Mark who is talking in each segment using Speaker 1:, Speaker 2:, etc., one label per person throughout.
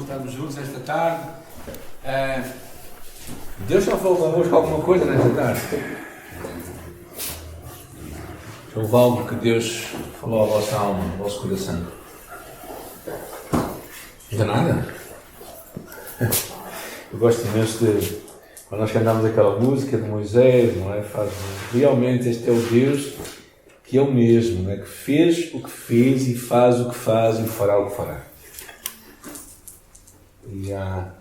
Speaker 1: Estamos juntos esta tarde. Deus já falou convosco alguma coisa nesta tarde? Houve algo que Deus falou à vossa alma, ao vosso coração? Ainda nada? Eu gosto imenso de quando nós cantamos aquela música de Moisés, não é? Realmente este é o Deus que é o mesmo, não é? Que fez o que fez e faz o que faz e fará o que fará. E a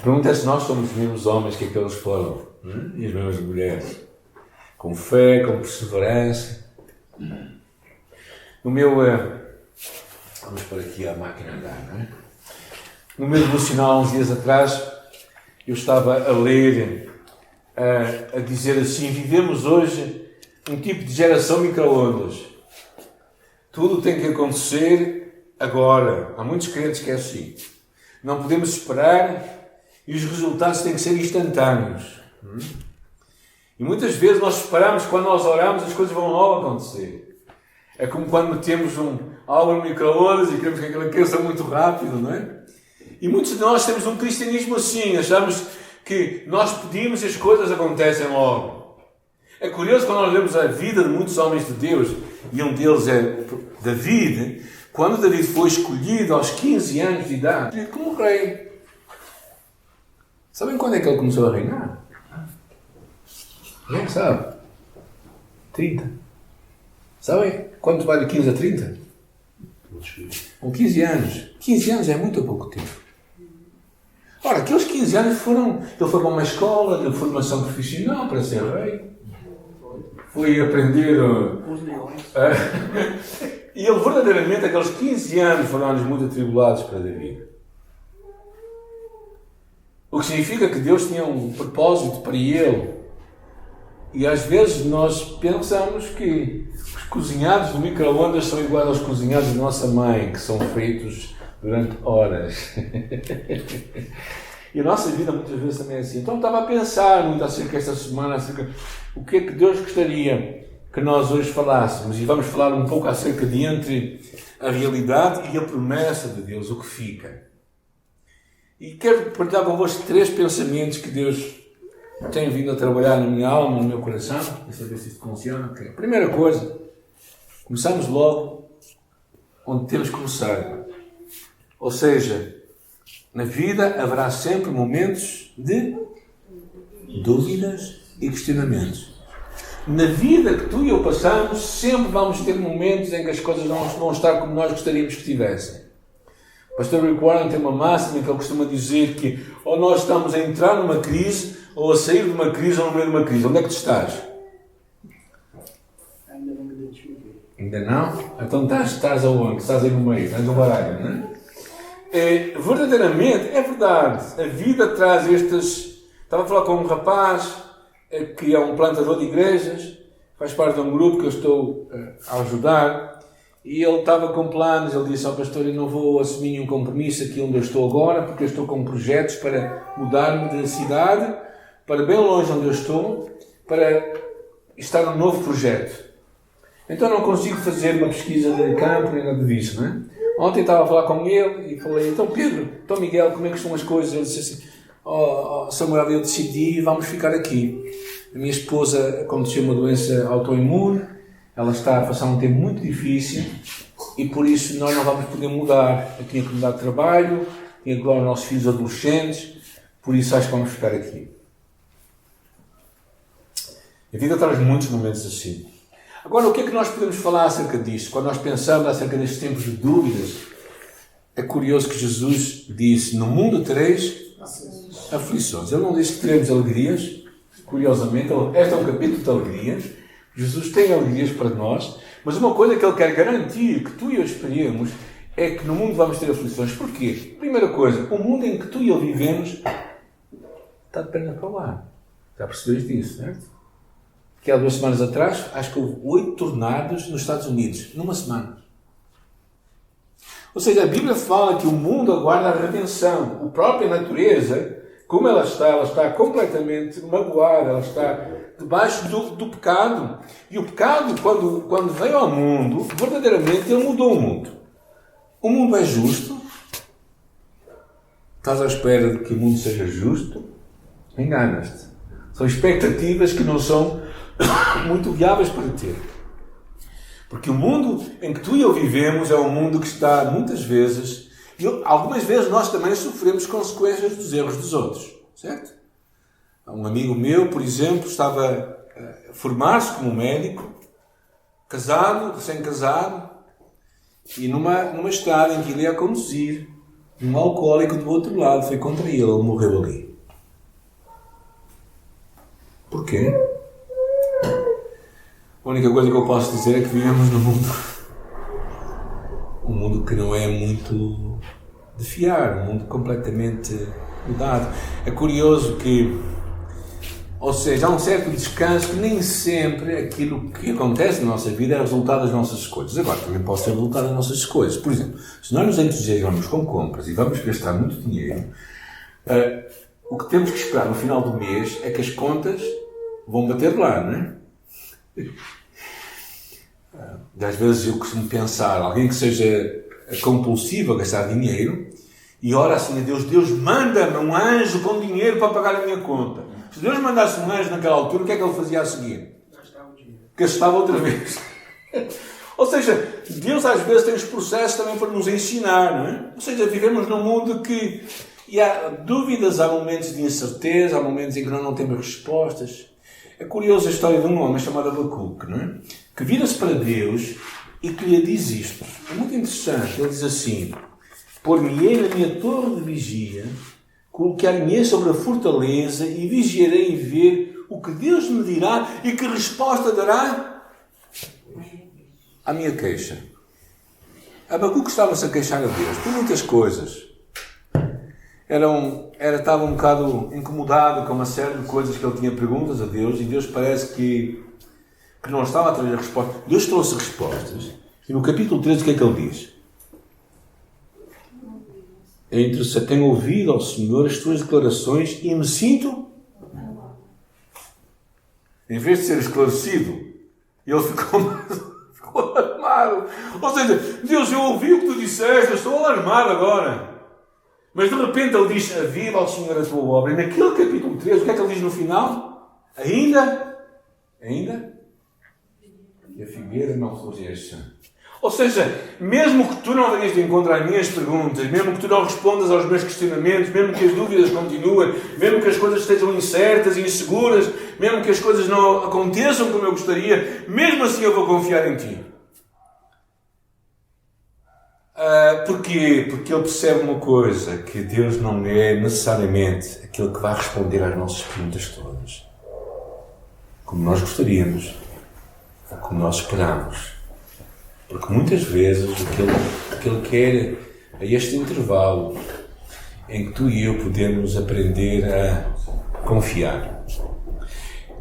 Speaker 1: pergunta é se nós somos os mesmos homens que aqueles foram, não é? E as mesmas mulheres, com fé, com perseverança. No meu, vamos por aqui a máquina andar, não é? No meu devocional, há uns dias atrás, eu estava a ler, a dizer assim: vivemos hoje um tipo de geração micro-ondas. Tudo tem que acontecer agora. Há muitos crentes que é assim. Não podemos esperar e os resultados têm que ser instantâneos. E muitas vezes nós esperamos, quando nós oramos, as coisas vão logo acontecer. É como quando metemos algo no micro-ondas e queremos que aquilo aqueça muito rápido, não é? E muitos de nós temos um cristianismo assim, achamos que nós pedimos e as coisas acontecem logo. É curioso quando nós lemos a vida de muitos homens de Deus, e um deles é David. Quando David foi escolhido aos 15 anos de idade como rei, sabem quando é que ele começou a reinar? Não sabe? 30. Sabem quanto vai de 15 a 30? Com 15 anos. 15 anos é muito pouco tempo. Ora, aqueles 15 anos foram... Ele foi para uma escola de formação profissional para ser rei. Foi aprender... E ele, verdadeiramente, aqueles 15 anos foram anos muito atribulados para David. O que significa que Deus tinha um propósito para ele. E às vezes nós pensamos que os cozinhados do micro-ondas são iguais aos cozinhados da nossa mãe, que são feitos durante horas. E a nossa vida muitas vezes também é assim. Então estava a pensar muito acerca desta semana, acerca o que é que Deus gostaria que nós hoje falássemos. E vamos falar um pouco acerca de entre a realidade e a promessa de Deus, o que fica. E quero partilhar convosco 3 pensamentos que Deus tem vindo a trabalhar na minha alma, no meu coração. Deixa eu ver se isto funciona. Okay. Primeira coisa, começamos logo onde temos que começar. Ou seja, na vida haverá sempre momentos de dúvidas e questionamentos. Na vida que tu e eu passamos, sempre vamos ter momentos em que as coisas não vão estar como nós gostaríamos que estivessem. O pastor Rick Warren tem uma máxima que ele costuma dizer que ou nós estamos a entrar numa crise, ou a sair de uma crise, ou no meio de uma crise. Onde é que tu estás?
Speaker 2: Ainda não me identifiquei.
Speaker 1: Ainda não? Então estás aonde? Estás aí no meio, estás no baralho, não é? Verdadeiramente, é verdade. A vida traz estes... Estava a falar com um rapaz que é um plantador de igrejas, faz parte de um grupo que eu estou a ajudar, e ele estava com planos. Ele disse ao pastor: eu não vou assumir nenhum compromisso aqui onde eu estou agora, porque eu estou com projetos para mudar-me de cidade, para bem longe onde eu estou, para estar num novo projeto. Então não consigo fazer uma pesquisa de campo nem nada disso, não é? Ontem estava a falar com ele e falei: então Pedro, então Miguel, como é que estão as coisas? Ele disse assim: Samuel, eu decidi, vamos ficar aqui. A minha esposa aconteceu uma doença autoimune, ela está a passar um tempo muito difícil e por isso nós não vamos poder mudar. Eu tinha que mudar de trabalho, tinha que dar aos nossos filhos adolescentes, por isso acho que vamos ficar aqui. A vida traz muitos momentos assim. Agora, o que é que nós podemos falar acerca disto? Quando nós pensamos acerca destes tempos de dúvidas, é curioso que Jesus disse: no mundo tereis aflições. Ele não disse que teremos alegrias. Curiosamente, este é um capítulo de alegrias. Jesus tem alegrias para nós, mas uma coisa que Ele quer garantir que tu e eu esperemos é que no mundo vamos ter aflições. Porquê? Primeira coisa, o mundo em que tu e eu vivemos está de perna para lá. Já percebeste disso, certo? Que há 2 semanas atrás, acho que houve 8 tornados nos Estados Unidos, numa semana. Ou seja, a Bíblia fala que o mundo aguarda a redenção. A própria natureza, como ela está completamente magoada, ela está debaixo do pecado. E o pecado, quando veio ao mundo, verdadeiramente ele mudou o mundo. O mundo é justo, Estás à espera de que o mundo seja justo? Enganas-te. São expectativas que não são muito viáveis para ter. Porque o mundo em que tu e eu vivemos é um mundo que está, muitas vezes, e algumas vezes nós também sofremos consequências dos erros dos outros. Certo? Um amigo meu, por exemplo, estava a formar-se como médico, casado, recém-casado, e numa estrada em que ele ia conduzir, um alcoólico do outro lado foi contra ele morreu ali. Porquê? A única coisa que eu posso dizer é que vivemos num mundo que não é muito de fiar, um mundo completamente mudado. É curioso que, ou seja, há um certo descanso que nem sempre aquilo que acontece na nossa vida é resultado das nossas escolhas. Agora, também pode ser resultado das nossas escolhas. Por exemplo, se nós nos entusiasmamos com compras e vamos gastar muito dinheiro, o que temos que esperar no final do mês é que as contas vão bater lá, não é? Às vezes eu costumo pensar, alguém que seja compulsivo a gastar dinheiro e ora assim a Deus, Deus manda-me um anjo com dinheiro para pagar a minha conta. Se Deus mandasse um anjo naquela altura, o que é que ele fazia a seguir? Gastava outra vez. Ou seja, Deus às vezes tem os processos também para nos ensinar, não é? Ou seja, vivemos num mundo que e há dúvidas, há momentos de incerteza, há momentos em que nós não temos respostas. É curiosa a história de um homem chamado Abacuque, não é? Que vira-se para Deus e que lhe diz isto. É muito interessante. Ele diz assim: pôr-me-ei na minha torre de vigia, colocar-me-ei sobre a fortaleza e vigiarei em ver o que Deus me dirá e que resposta dará à minha queixa. Abacuque estava-se a queixar a Deus por muitas coisas. Estava um bocado incomodado com uma série de coisas que ele tinha perguntas a Deus e Deus parece que não estava a trazer respostas. Deus trouxe respostas. E no capítulo 13 o que é que ele diz? É interessante. Tenho ouvido ao Senhor as tuas declarações e me sinto... Em vez de ser esclarecido, ele ficou alarmado. Ou seja, Deus, eu ouvi o que tu disseste, eu estou alarmado agora. Mas de repente ele diz, aviva ao Senhor a tua obra. E naquele capítulo 13, o que é que ele diz no final? Ainda, e a figueira não floresça. Ou seja, mesmo que tu não venhas de encontro às minhas perguntas, mesmo que tu não respondas aos meus questionamentos, mesmo que as dúvidas continuem, mesmo que as coisas estejam incertas e inseguras, mesmo que as coisas não aconteçam como eu gostaria, mesmo assim eu vou confiar em ti. Porquê? Porque ele percebe uma coisa, que Deus não é necessariamente aquele que vai responder às nossas perguntas todas, como nós gostaríamos, ou como nós esperamos. Porque muitas vezes o que ele quer é este intervalo em que tu e eu podemos aprender a confiar.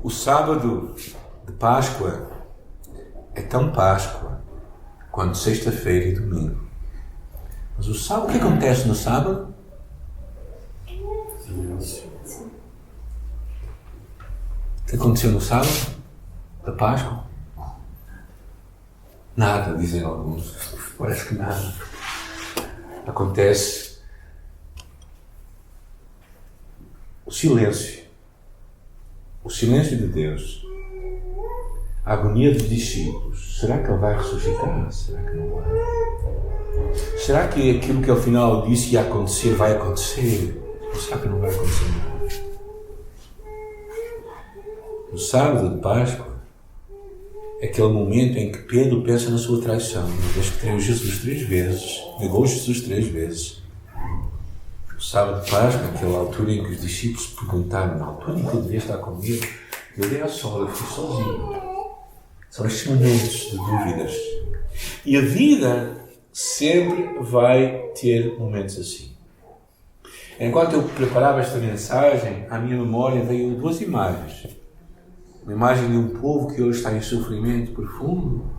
Speaker 1: O sábado de Páscoa é tão Páscoa quanto sexta-feira e domingo. Mas o sábado, o que acontece no sábado? O que aconteceu no sábado da Páscoa? Nada, dizem alguns. Parece que nada. Acontece o silêncio. O silêncio de Deus. A agonia dos discípulos. Será que ele vai ressuscitar? Será que não vai? Será que aquilo que ao final disse ia acontecer, vai acontecer? Ou será que não vai acontecer nada? No sábado de Páscoa, é aquele momento em que Pedro pensa na sua traição. Uma vez que traiu Jesus 3 vezes, negou Jesus 3 vezes. O sábado de Páscoa, aquela altura em que os discípulos perguntaram, na altura em que eu devia estar comigo, eu dei ao sol, eu fui sozinho. São estes momentos de dúvidas. E a vida sempre vai ter momentos assim. Enquanto eu preparava esta mensagem, à minha memória veio 2 imagens. Uma imagem de um povo que hoje está em sofrimento profundo,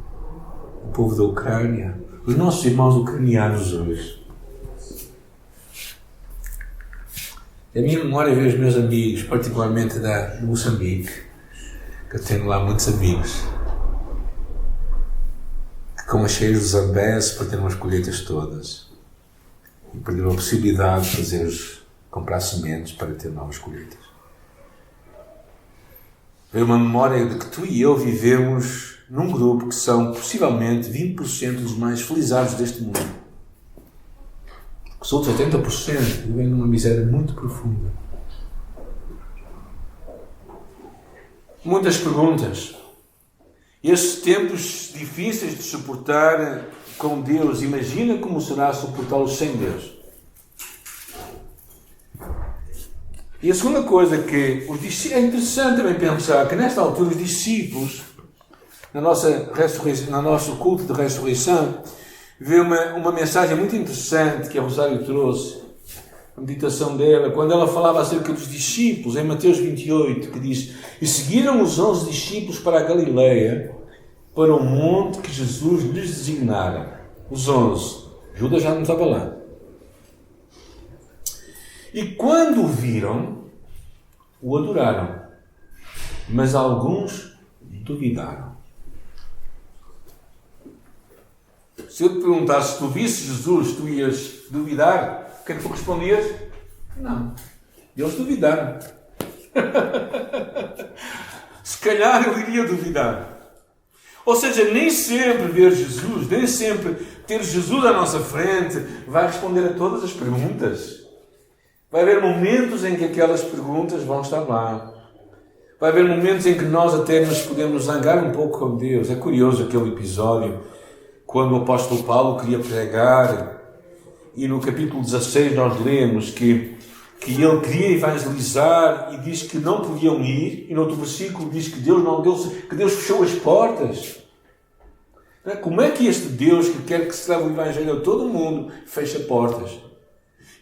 Speaker 1: o povo da Ucrânia, os nossos irmãos ucranianos hoje. A minha memória veio os meus amigos, particularmente de Moçambique, que eu tenho lá muitos amigos, que com as cheias de Zambeze para ter umas colheitas todas. e perderam a possibilidade de comprar sementes para ter novas colheitas. Veio uma memória de que tu e eu vivemos num grupo que são possivelmente 20% dos mais felizados deste mundo. Os outros 80% vivem numa miséria muito profunda. Muitas perguntas. Estes tempos difíceis de suportar com Deus, imagina como será suportá-los sem Deus. E a segunda coisa que é interessante também pensar que nesta altura os discípulos, no nosso culto de ressurreição, vê uma mensagem muito interessante que a Rosário trouxe, a meditação dela, quando ela falava acerca dos discípulos, em Mateus 28, que diz: e seguiram os 11 discípulos para a Galileia, para o monte que Jesus lhes designara. Os 11. Judas já não estava lá. E quando o viram, o adoraram, mas alguns duvidaram. Se eu te perguntasse se tu visse Jesus, tu ias duvidar? O que é que tu respondias? Não. Eles duvidaram. Se calhar eu iria duvidar. Ou seja, nem sempre ver Jesus, nem sempre ter Jesus à nossa frente vai responder a todas as perguntas. Vai haver momentos em que aquelas perguntas vão estar lá. Vai haver momentos em que nós até nos podemos zangar um pouco com Deus. É curioso aquele episódio, quando o apóstolo Paulo queria pregar, e no capítulo 16 nós lemos que ele queria evangelizar e diz que não podiam ir, e no outro versículo diz que Deus fechou as portas. Como é que este Deus que quer que se leve o evangelho a todo mundo fecha portas?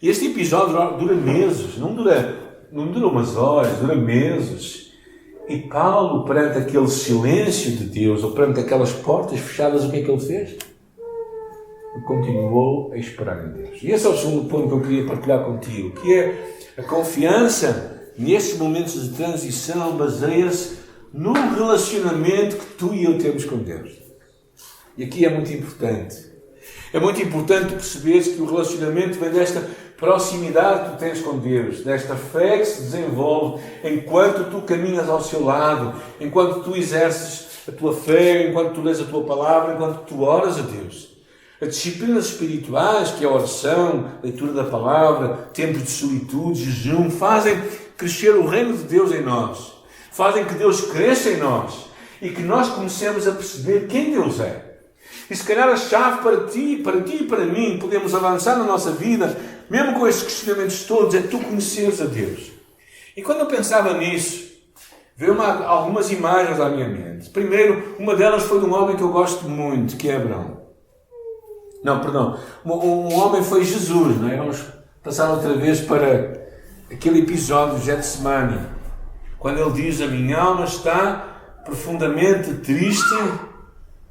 Speaker 1: E este episódio dura meses, não dura umas horas, dura meses. E Paulo, perante aquele silêncio de Deus, ou perante aquelas portas fechadas, o que é que ele fez? Ele continuou a esperar em Deus. E esse é o segundo ponto que eu queria partilhar contigo, que é a confiança nestes momentos de transição baseia-se no relacionamento que tu e eu temos com Deus. E aqui é muito importante. É muito importante perceberes que o relacionamento vem desta proximidade que tu tens com Deus, desta fé que se desenvolve enquanto tu caminhas ao seu lado, enquanto tu exerces a tua fé, enquanto tu lês a tua palavra, enquanto tu oras a Deus. As disciplinas espirituais, que é a oração, a leitura da palavra, tempos de solitude, jejum, fazem crescer o reino de Deus em nós. Fazem que Deus cresça em nós e que nós comecemos a perceber quem Deus é. E se calhar a chave para ti e para mim, podemos avançar na nossa vida, mesmo com estes questionamentos todos, é tu conheceres a Deus. E quando eu pensava nisso, veio algumas imagens à minha mente. Primeiro, uma delas foi de um homem que eu gosto muito, que é Abraão. Um homem foi Jesus, não é? Vamos passar outra vez para aquele episódio de Getsemane, quando ele diz: a minha alma está profundamente triste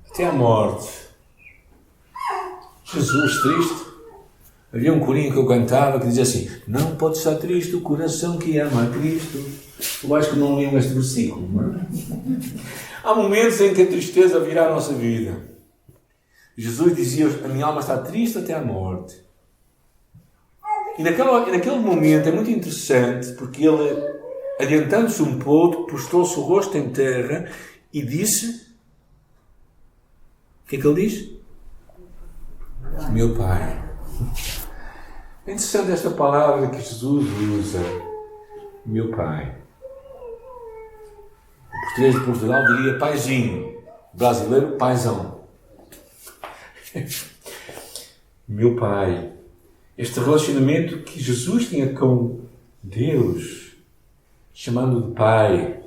Speaker 1: até à morte. Jesus triste. Havia um corinho que eu cantava que dizia assim: não pode estar triste o coração que ama a Cristo. Eu acho que não liam este versículo, não é? Há momentos em que a tristeza virá a nossa vida. Jesus dizia: a minha alma está triste até à morte. E naquele momento é muito interessante, porque ele, adiantando-se um pouco, postou-se o rosto em terra e disse: o que é que ele diz? Meu Pai. É interessante esta palavra que Jesus usa, meu Pai. O português de Portugal diria paizinho, o brasileiro paizão. Meu Pai. Este relacionamento que Jesus tinha com Deus, chamando de Pai.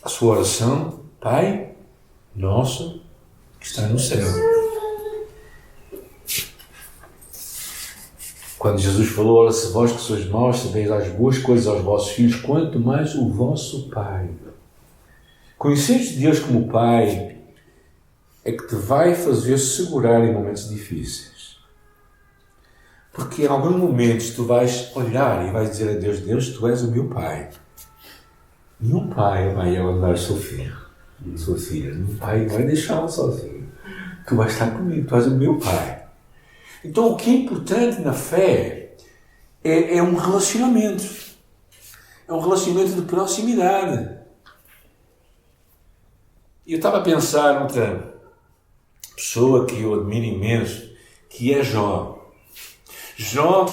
Speaker 1: A sua oração: Pai nosso que está no céu. Quando Jesus falou: ora, se vós que sois maus sabeis as boas coisas aos vossos filhos, quanto mais o vosso Pai. Conheceres Deus como Pai é que te vai fazer segurar em momentos difíceis. Porque em alguns momentos tu vais olhar e vais dizer a Deus: Deus, tu és o meu Pai. Nenhum pai vai abandonar o seu filho, sua filha. Nenhum pai vai deixá-lo sozinho. Tu vais estar comigo, tu és o meu Pai. Então o que é importante na fé é um relacionamento. É um relacionamento de proximidade. E eu estava a pensar noutra pessoa que eu admiro imenso, que é Jó. Jó,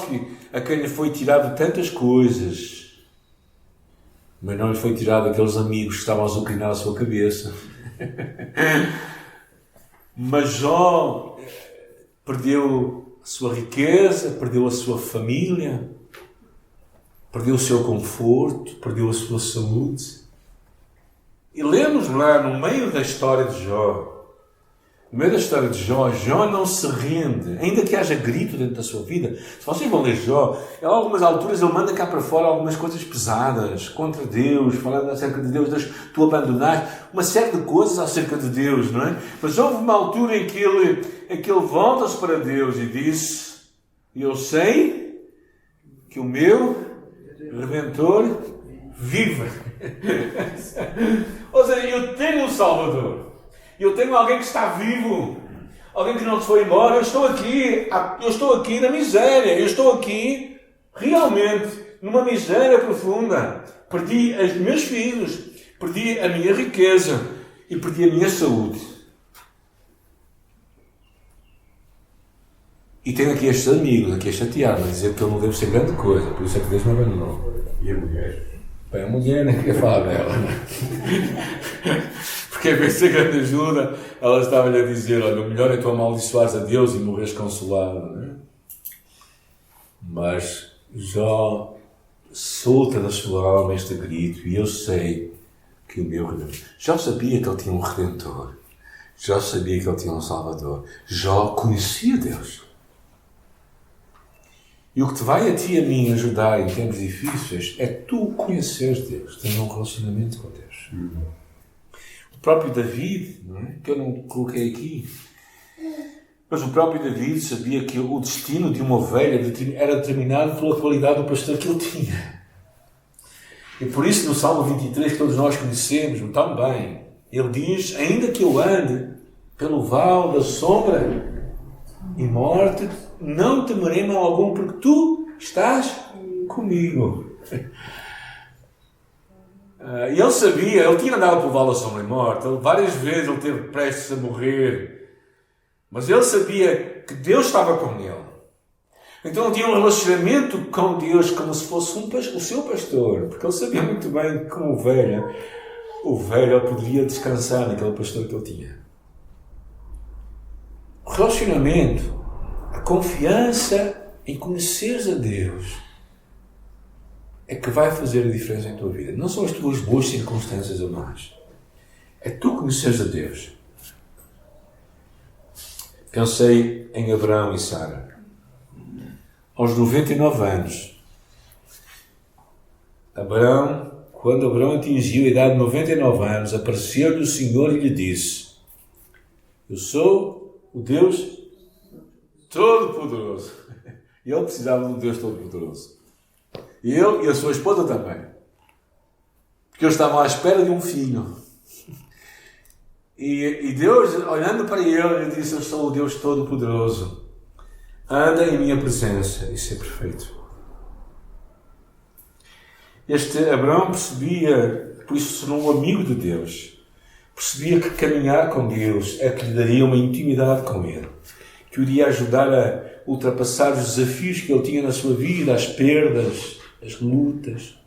Speaker 1: a quem lhe foi tirado tantas coisas, mas não lhe foi tirado aqueles amigos que estavam a azucrinar a sua cabeça. Mas Jó perdeu a sua riqueza, perdeu a sua família, perdeu o seu conforto, perdeu a sua saúde. E lemos lá no meio da história de Jó, Jó não se rende, ainda que haja grito dentro da sua vida. Se vocês vão ler Jó, em algumas alturas ele manda cá para fora algumas coisas pesadas contra Deus, falando acerca de Deus, tu abandonaste, uma série de coisas acerca de Deus, não é? Mas houve uma altura em que ele volta-se para Deus e diz: eu sei que o meu Redentor vive. Ou seja, eu tenho um Salvador. Eu tenho alguém que está vivo, alguém que não se foi embora. Eu estou aqui na miséria, eu estou aqui realmente numa miséria profunda. Perdi os meus filhos, perdi a minha riqueza e perdi a minha saúde. E tenho aqui estes amigos, aqui a chatear-me, a dizer que eu não devo ser grande coisa, por isso é que Deus me abandonou.
Speaker 2: E a mulher?
Speaker 1: Bem, a mulher nem queria falar dela. Porque a vez de grande ajuda, ela estava-lhe a dizer: olha, o melhor é tu amaldiçoares a Deus e morreres consolado. Não é? Mas Jó solta da sua alma este grito, e eu sei que o meu Redentor. Jó sabia que ele tinha um Redentor. Jó sabia que ele tinha um Salvador. Jó conhecia Deus. E o que te vai a ti e a mim ajudar em tempos difíceis é tu conheceres Deus, teres um relacionamento com Deus. O próprio David, não é? Que eu não coloquei aqui, mas o próprio David sabia que o destino de uma ovelha era determinado pela qualidade do pastor que ele tinha. E por isso no Salmo 23, que todos nós conhecemos tão bem, ele diz: ainda que eu ande pelo vale da sombra e morte, não temerei mal algum, porque tu estás comigo. E ele sabia, ele tinha andado pelo vale da sombra e morte, várias vezes ele esteve prestes a morrer, mas ele sabia que Deus estava com ele. Então ele tinha um relacionamento com Deus como se fosse o seu pastor, porque ele sabia muito bem que, como ovelha ele poderia descansar naquele pastor que ele tinha. O relacionamento, a confiança em conheceres a Deus é que vai fazer a diferença em tua vida. Não são as tuas boas circunstâncias ou más. É tu conheceres a Deus. Pensei em Abraão e Sara. Aos 99 anos, quando Abraão atingiu a idade de 99 anos, apareceu-lhe o Senhor e lhe disse: eu sou o Deus Todo-Poderoso. E ele precisava do Deus Todo-Poderoso. E ele e a sua esposa também. Porque eles estavam à espera de um filho. E Deus, olhando para ele, lhe disse: eu sou o Deus Todo-Poderoso. Anda em minha presença e ser perfeito. Este Abraão percebia, por isso se tornou um amigo de Deus. Percebia que caminhar com Deus é que lhe daria uma intimidade com Ele, que o iria ajudar a ultrapassar os desafios que ele tinha na sua vida, as perdas, as lutas.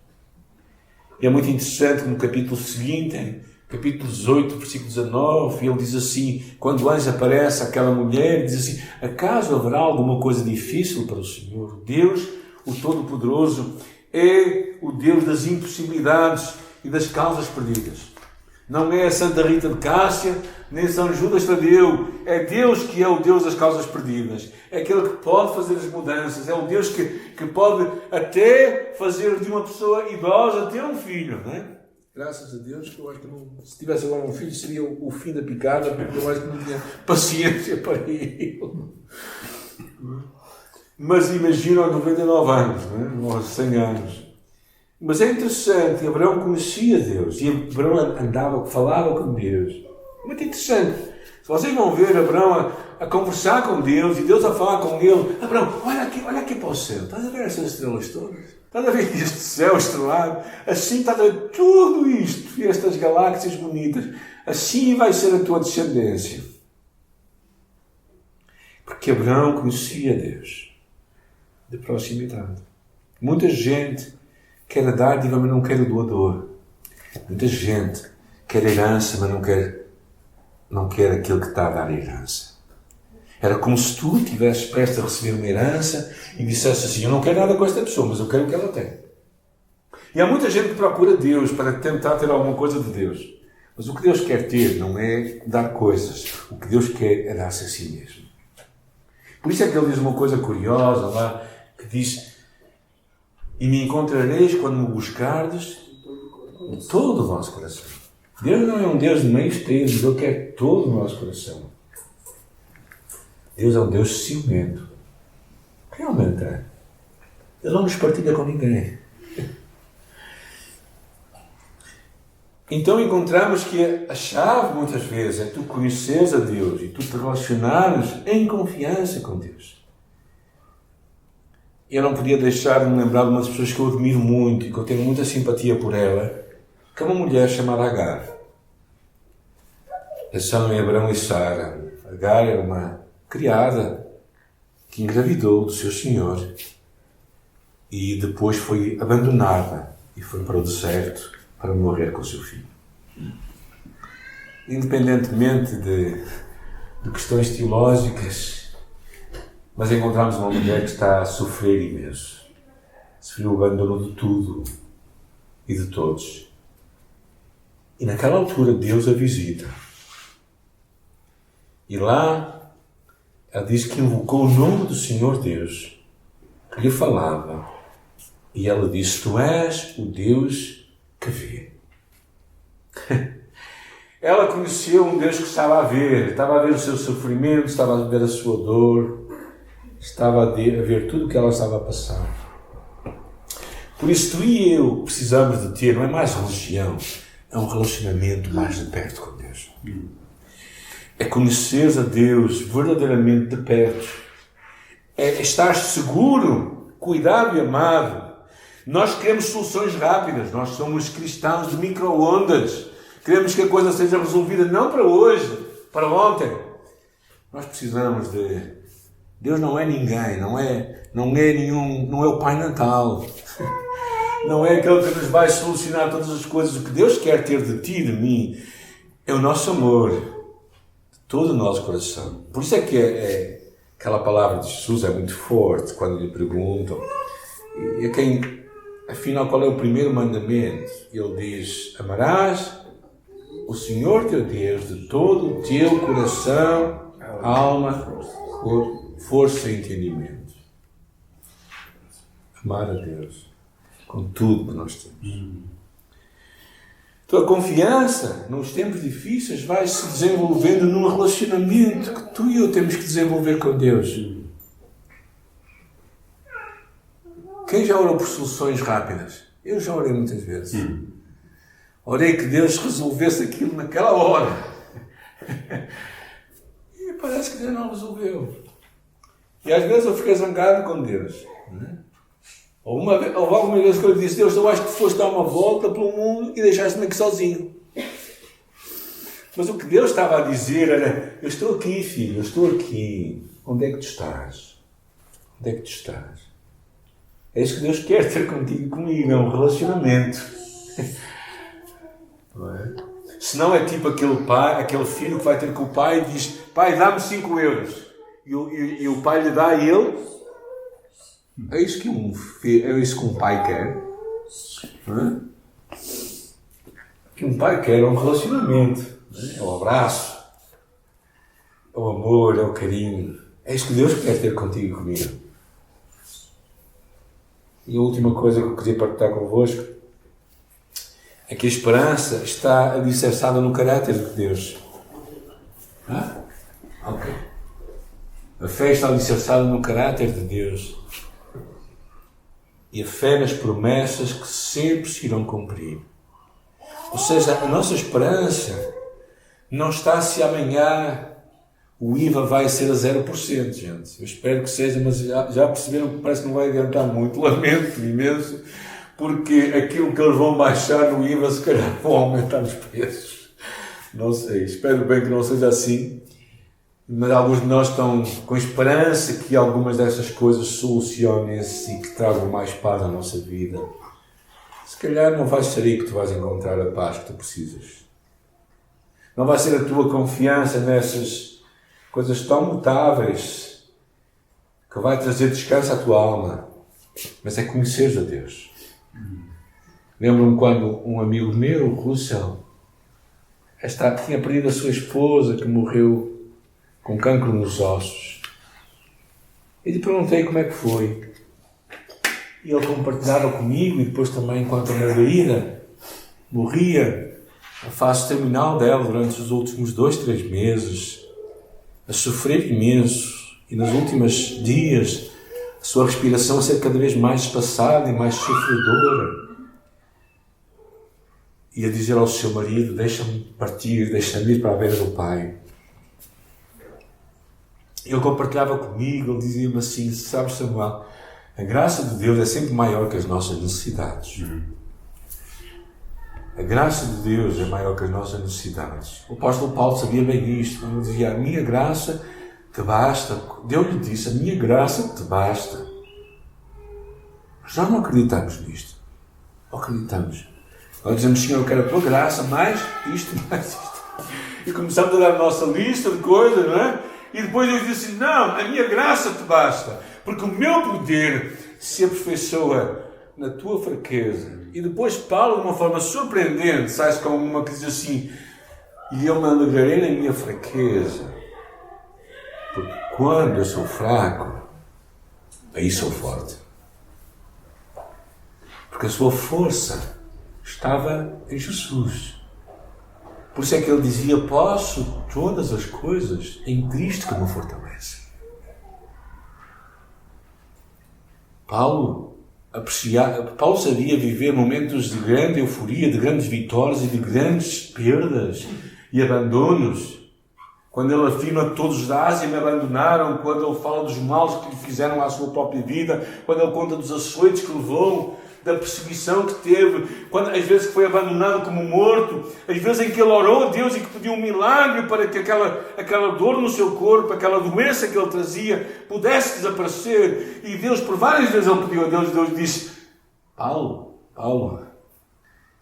Speaker 1: E é muito interessante que no capítulo seguinte, capítulo 18, versículo 19, ele diz assim, quando o anjo aparece àquela mulher, diz assim: acaso haverá alguma coisa difícil para o Senhor? Deus, o Todo-Poderoso, é o Deus das impossibilidades e das causas perdidas. Não é a Santa Rita de Cássia, nem São Judas Tadeu. É Deus que é o Deus das causas perdidas. É aquele que pode fazer as mudanças. É o Deus que pode até fazer de uma pessoa idosa ter um filho. Não é? Graças a Deus, que eu acho que se tivesse agora um filho seria o fim da picada, porque eu acho que não tinha paciência para ele. Mas imagina aos 99 anos, não é? Aos 100 anos. Mas é interessante, Abraão conhecia Deus e Abraão falava com Deus. Muito interessante. Se vocês vão ver Abraão a conversar com Deus e Deus a falar com ele. Abraão, olha aqui para o céu. Estás a ver essas estrelas todas? Estás a ver este céu estrelado? Assim estás a ver tudo isto e estas galáxias bonitas. Assim vai ser a tua descendência. Porque Abraão conhecia Deus de proximidade. Muita gente quer a dádiva, mas não quer o doador. Muita gente quer herança, mas não quer aquele que está a dar a herança. Era como se tu estivesses prestes a receber uma herança e dissesse assim, eu não quero nada com esta pessoa, mas eu quero o que ela tem. E há muita gente que procura Deus para tentar ter alguma coisa de Deus. Mas o que Deus quer ter não é dar coisas. O que Deus quer é dar-se a si mesmo. Por isso é que ele diz uma coisa curiosa lá, que diz, e me encontrareis quando me buscardes de todo o vosso coração. Deus não é um Deus de meios termos, Ele quer todo o nosso coração. Deus é um Deus ciumento. Realmente é. Ele não nos partilha com ninguém. Então encontramos que a chave muitas vezes é tu conheceres a Deus e tu te relacionares em confiança com Deus. Eu não podia deixar de me lembrar de uma das pessoas que eu admiro muito e que eu tenho muita simpatia por ela, que é uma mulher chamada Agar. Pensando em Abraão e Sara. Agar era uma criada que engravidou do seu senhor e depois foi abandonada e foi para o deserto para morrer com o seu filho. Independentemente de questões teológicas, mas encontramos uma mulher que está a sofrer imenso. Sofreu o abandono de tudo e de todos. E naquela altura Deus a visita. E lá ela diz que invocou o nome do Senhor Deus, que lhe falava. E ela disse, tu és o Deus que vê. Ela conheceu um Deus que estava a ver o seu sofrimento, estava a ver a sua dor, estava a ver tudo o que ela estava a passar. Por isso tu e eu precisamos de ter, não é mais religião, é um relacionamento mais de perto com Deus. É conhecer a Deus verdadeiramente de perto. É estar seguro, cuidado e amado. Nós queremos soluções rápidas. Nós somos cristãos de micro-ondas. Queremos que a coisa seja resolvida não para hoje, para ontem. Nós precisamos de... Deus não é ninguém, não é o Pai Natal. Não é aquele que nos vai solucionar todas as coisas. O que Deus quer ter de ti e de mim é o nosso amor, de todo o nosso coração. Por isso é que aquela palavra de Jesus é muito forte quando lhe perguntam. E a quem, afinal, qual é o primeiro mandamento? Ele diz, amarás o Senhor teu Deus de todo o teu coração, alma, força e entendimento. Amar a Deus com tudo que nós temos. Então a confiança nos tempos difíceis vai se desenvolvendo num relacionamento que tu e eu temos que desenvolver com Deus. Quem já orou por soluções rápidas? Eu já orei muitas vezes. Orei que Deus resolvesse aquilo naquela hora. E parece que Deus não resolveu. E às vezes eu fiquei zangado com Deus. Houve alguma vez que eu disse, Deus, eu acho que foste dar uma volta pelo mundo e deixaste-me aqui sozinho. Mas o que Deus estava a dizer era, eu estou aqui, filho, eu estou aqui. Onde é que tu estás? Onde é que tu estás? É isso que Deus quer ter contigo e comigo, é um relacionamento. Não é? Se não é tipo aquele filho que vai ter com o pai e diz, pai, dá-me 5 euros. E o pai lhe dá a ele. É isso que um pai quer. Não é? O que um pai quer é um relacionamento. É o abraço. É o amor, é o carinho. É isso que Deus quer ter contigo e comigo. E a última coisa que eu queria partilhar convosco é que a esperança está alicerçada no caráter de Deus. Ok. A fé está alicerçada no caráter de Deus. E a fé nas promessas que sempre se irão cumprir. Ou seja, a nossa esperança não está se amanhã o IVA vai ser a 0%, gente. Eu espero que seja, mas já perceberam que parece que não vai adiantar muito. Lamento imenso, porque aquilo que eles vão baixar no IVA, se calhar vão aumentar os preços. Não sei, espero bem que não seja assim. Mas alguns de nós estão com esperança que algumas dessas coisas solucionem-se e que tragam mais paz à nossa vida. Se calhar não vai ser aí que tu vais encontrar a paz que tu precisas. Não vai ser a tua confiança nessas coisas tão mutáveis que vai trazer descanso à tua alma. Mas é conheceres a Deus. Lembro-me quando um amigo meu, o Russell, tinha perdido a sua esposa, que morreu com cancro nos ossos. E lhe perguntei como é que foi. E ele compartilhava comigo, e depois também, enquanto a Margarida morria, a fase terminal dela durante os últimos 2-3 meses, a sofrer imenso, e nos últimos dias, a sua respiração a ser cada vez mais espaçada e mais sofredora. E a dizer ao seu marido: deixa-me partir, deixa-me ir para a beira do Pai. Ele compartilhava comigo, ele dizia-me assim: sabes, Samuel, a graça de Deus é sempre maior que as nossas necessidades. A graça de Deus é maior que as nossas necessidades. O apóstolo Paulo sabia bem isto, quando ele dizia: a minha graça te basta. Deus lhe disse: a minha graça te basta. Mas nós não acreditamos nisto. Não acreditamos. Nós dizemos: Senhor, eu quero a tua graça, mais isto, mais isto. E começamos a dar a nossa lista de coisas, não é? E depois Deus diz assim: não, a minha graça te basta, porque o meu poder se aperfeiçoa na tua fraqueza. E depois Paulo, de uma forma surpreendente, sai com uma que diz assim: e eu me alegrarei na minha fraqueza, porque quando eu sou fraco, aí sou forte. Porque a sua força estava em Jesus. Por isso é que ele dizia: posso todas as coisas em Cristo que me fortalece. Paulo sabia viver momentos de grande euforia, de grandes vitórias e de grandes perdas e abandonos. Quando ele afirma: todos da Ásia me abandonaram, quando ele fala dos males que lhe fizeram à sua própria vida, quando ele conta dos açoites que levou, da perseguição que teve, quando às vezes foi abandonado como morto, às vezes em que ele orou a Deus e que pediu um milagre para que aquela dor no seu corpo, aquela doença que ele trazia, pudesse desaparecer. E Deus, por várias vezes ele pediu a Deus, e Deus disse: Paulo,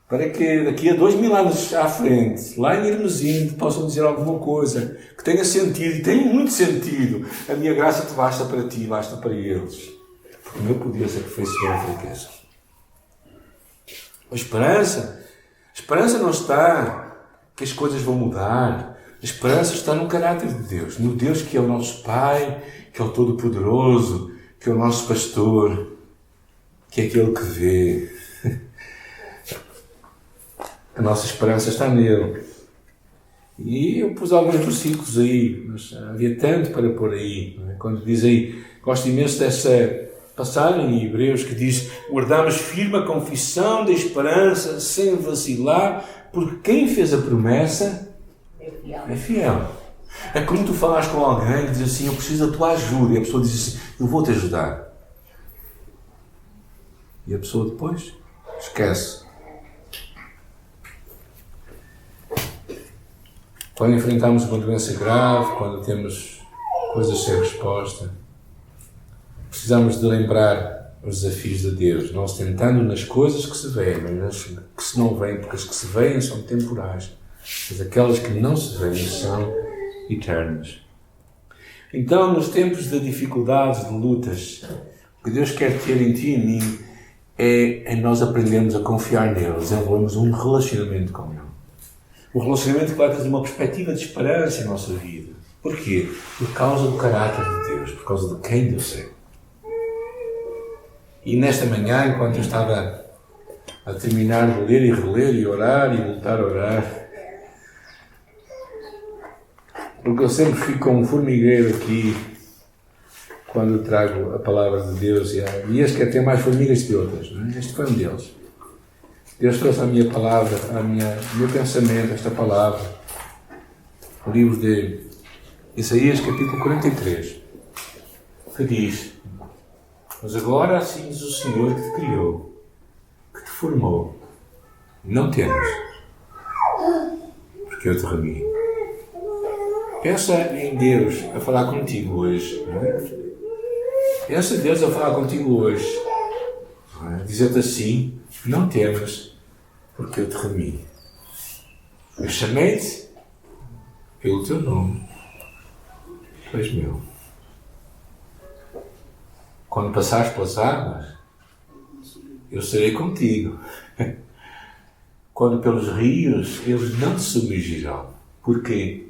Speaker 1: para que daqui a 2000 anos à frente, lá em Hermesinde, possam dizer alguma coisa que tenha sentido, e tem muito sentido: a minha graça te basta para ti, basta para eles, porque o meu poder se aperfeiçoa a fraqueza. A esperança não está que as coisas vão mudar. A esperança está no caráter de Deus, no Deus que é o nosso Pai, que é o Todo-Poderoso, que é o nosso Pastor, que é aquele que vê. A nossa esperança está nele. E eu pus alguns versículos aí, mas havia tanto para pôr aí. Não é? Quando diz aí, gosto imenso dessa passagem em Hebreus que diz: guardamos firme a confissão da esperança sem vacilar, porque quem fez a promessa é fiel. É como tu falas com alguém que diz assim: eu preciso da tua ajuda, e a pessoa diz assim: eu vou te ajudar. E a pessoa depois esquece. Quando enfrentamos uma doença grave, quando temos coisas sem resposta, precisamos de lembrar os desafios de Deus, não se tentando nas coisas que se veem, mas nas que se não veem, porque as que se veem são temporais, mas aquelas que não se veem são eternas. Então, nos tempos de dificuldades, de lutas, o que Deus quer ter em ti e em mim é em nós aprendermos a confiar nele, desenvolvemos um relacionamento com ele. O relacionamento que vai trazer uma perspectiva de esperança em nossa vida. Porquê? Por causa do caráter de Deus, por causa de quem Deus é. E nesta manhã, enquanto eu estava a terminar de ler e reler e orar e voltar a orar, porque eu sempre fico com um formigueiro aqui quando trago a palavra de Deus, e há dias que até mais formigas que outras, não é? Este foi um deles. Deus trouxe a minha palavra, o meu pensamento, esta palavra, o livro de Isaías capítulo 43, que diz: mas agora assim diz o Senhor que te criou, que te formou. Não temas, porque eu te remi. Pensa em Deus a falar contigo hoje, não é? Pensa em Deus a falar contigo hoje, não é? Dizer-te assim: não temas, porque eu te remi. Eu chamei-te pelo teu nome, tu és meu. Quando passares pelas águas, eu serei contigo. Quando pelos rios, eles não te submergirão. Porquê?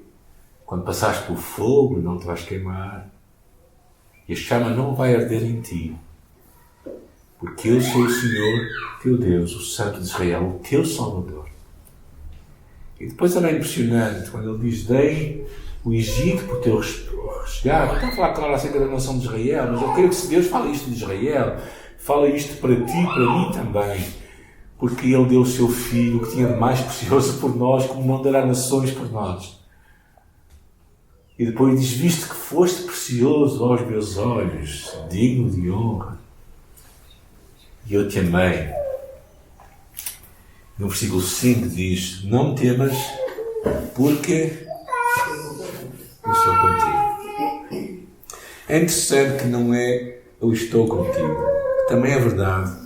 Speaker 1: Quando passares pelo fogo, não te vais queimar. E a chama não vai arder em ti. Porque eu sou o Senhor, teu Deus, o Santo de Israel, o teu Salvador. E depois também é impressionante, quando ele diz: dei o Egito por teu resgate. Não está a falar, claro, acerca da nação de Israel, mas eu creio que se Deus fala isto de Israel, fala isto para ti, para mim também. Porque Ele deu o seu Filho, que tinha de mais precioso por nós, como não dará nações por nós. E depois diz: visto que foste precioso aos meus olhos, digno de honra, e eu te amei. No versículo 5 diz: não me temas, porque eu sou contigo. É interessante que não é eu estou contigo. Também é verdade.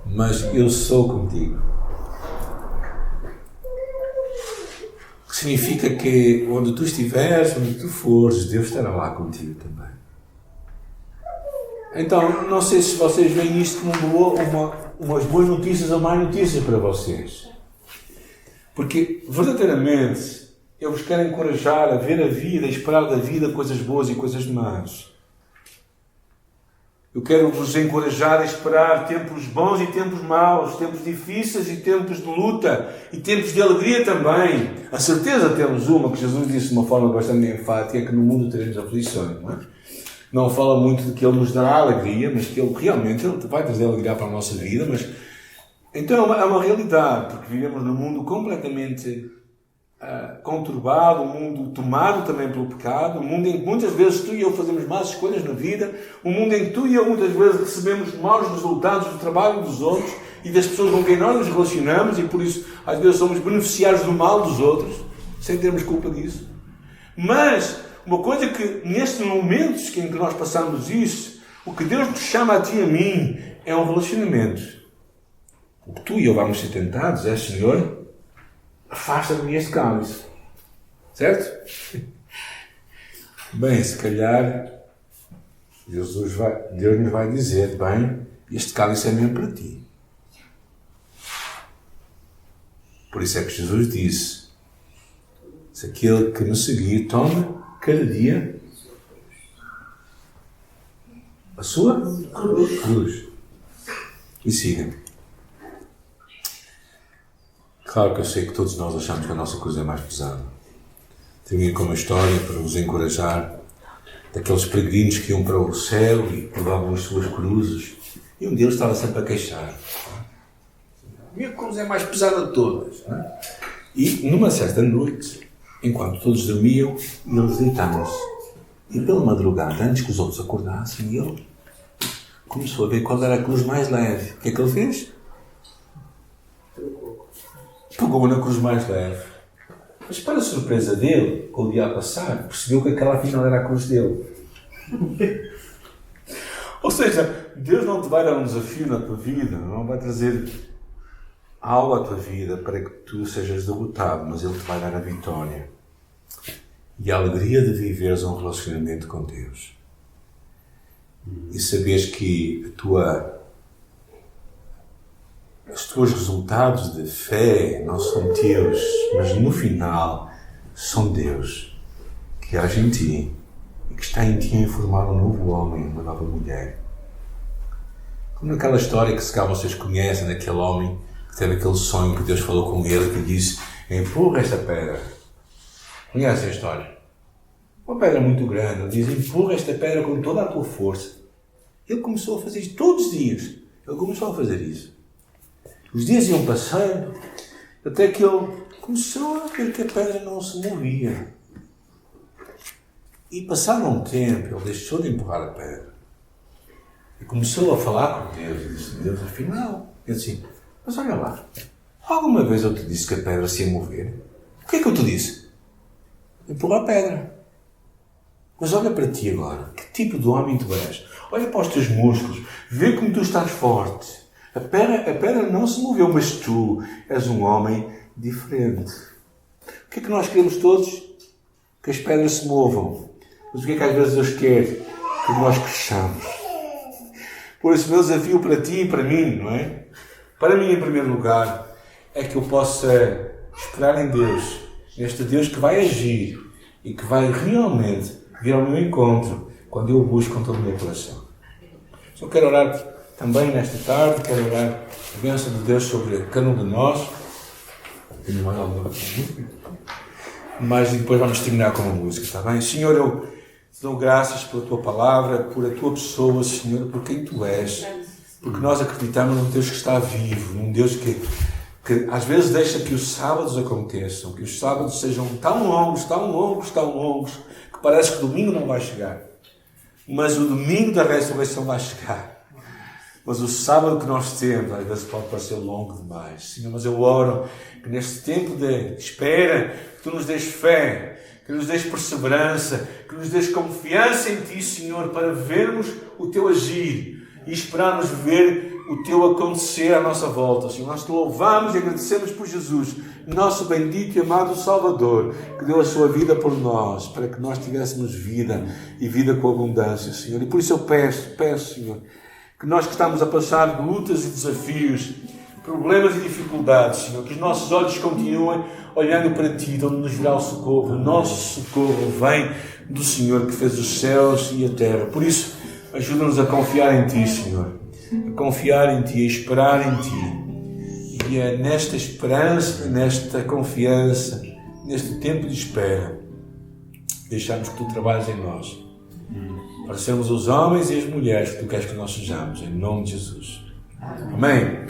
Speaker 1: Mas eu sou contigo. Que significa que onde tu estiveres, onde tu fores, Deus estará lá contigo também. Então, não sei se vocês veem isto como umas boas notícias ou más notícias para vocês. Porque, verdadeiramente, eu vos quero encorajar a ver a vida, a esperar da vida coisas boas e coisas más. Eu quero vos encorajar a esperar tempos bons e tempos maus, tempos difíceis e tempos de luta, e tempos de alegria também. A certeza temos uma, que Jesus disse de uma forma bastante enfática, é que no mundo teremos aflições, não é? Não fala muito de que Ele nos dará alegria, mas que Ele realmente vai trazer alegria para a nossa vida. Mas então é uma realidade, porque vivemos num mundo completamente conturbado, um mundo tomado também pelo pecado, um mundo em que muitas vezes tu e eu fazemos más escolhas na vida, um mundo em que tu e eu muitas vezes recebemos maus resultados do trabalho dos outros e das pessoas com quem nós nos relacionamos, e por isso às vezes somos beneficiários do mal dos outros, sem termos culpa disso. Mas uma coisa que nestes momentos em que nós passamos isso, o que Deus nos chama a ti e a mim é um relacionamento. O que tu e eu vamos ser tentados é: Senhor, afasta de mim este cálice. Certo? Bem, se calhar Deus nos vai dizer: bem, este cálice é mesmo para ti. Por isso é que Jesus disse: se aquele que me seguir tome cada dia a sua cruz e siga-me. Claro que eu sei que todos nós achamos que a nossa cruz é mais pesada. Termino com uma história para vos encorajar daqueles peregrinos que iam para o céu e levavam as suas cruzes, e um deles estava sempre a queixar: a minha cruz é mais pesada de todas. Não é? E numa certa noite, enquanto todos dormiam, eles deitaram-se. E pela madrugada, antes que os outros acordassem, ele começou a ver qual era a cruz mais leve. O que é que ele fez? Pegou na cruz mais leve. Mas, para a surpresa dele, o dia a passar, percebeu que aquela afinal era a cruz dele. Ou seja, Deus não te vai dar um desafio na tua vida, não vai trazer algo à tua vida para que tu sejas derrotado, mas Ele te vai dar a vitória e a alegria de viveres um relacionamento com Deus. E saberes que os teus resultados de fé não são teus, mas no final são Deus que age em ti e que está em ti a formar um novo homem, uma nova mulher. Como naquela história que se calhar vocês conhecem, daquele homem que teve aquele sonho que Deus falou com ele, que disse: empurra esta pedra. Conhecem a história? Uma pedra muito grande. Ele diz: empurra esta pedra com toda a tua força. Ele começou a fazer isso todos os dias. Ele começou a fazer isso. Os dias iam passando, até que ele começou a ver que a pedra não se movia. E passado um tempo, ele deixou de empurrar a pedra. E começou a falar com Deus. E disse, Deus, afinal... Ele disse, mas olha lá, alguma vez eu te disse que a pedra se ia mover? O que é que eu te disse? Empurra a pedra. Mas olha para ti agora. Que tipo de homem tu és? Olha para os teus músculos. Vê como tu estás forte. A pedra não se moveu, mas tu és um homem diferente. O que é que nós queremos todos? Que as pedras se movam. Mas o que é que às vezes Deus quer? Que nós cresçamos. Por isso, o meu desafio para ti e para mim, não é? Para mim, em primeiro lugar, é que eu possa esperar em Deus. Este Deus que vai agir e que vai realmente vir ao meu encontro quando eu o busco com todo o meu coração. Eu quero orar também nesta tarde, quero orar a bênção de Deus sobre cada um de nós. Tenho mais alguma coisa? Mas depois vamos terminar com uma música, está bem? Senhor, eu te dou graças pela tua palavra, por a tua pessoa, Senhor, por quem tu és. Porque nós acreditamos num Deus que está vivo, num Deus que às vezes deixa que os sábados aconteçam, que os sábados sejam tão longos, que parece que o domingo não vai chegar. Mas o domingo da ressurreição vai chegar. Mas o sábado que nós temos, às vezes pode parecer longo demais. Senhor, mas eu oro que neste tempo de espera, que tu nos dês fé, que nos dês perseverança, que nos dês confiança em ti, Senhor, para vermos o teu agir e esperarmos ver o teu acontecer à nossa volta. Senhor, nós te louvamos e agradecemos por Jesus, nosso bendito e amado Salvador, que deu a sua vida por nós, para que nós tivéssemos vida e vida com abundância, Senhor. E por isso eu peço, Senhor, que nós que estamos a passar de lutas e desafios, problemas e dificuldades, Senhor, que os nossos olhos continuem olhando para Ti, de onde nos virá o socorro. O nosso socorro vem do Senhor que fez os céus e a terra. Por isso, ajuda-nos a confiar em Ti, Senhor. A confiar em Ti, a esperar em Ti. E é nesta esperança, nesta confiança, neste tempo de espera, deixarmos que Tu trabalhes em nós. Para sermos os homens e as mulheres que Tu queres que nós sejamos. Em nome de Jesus. Amém.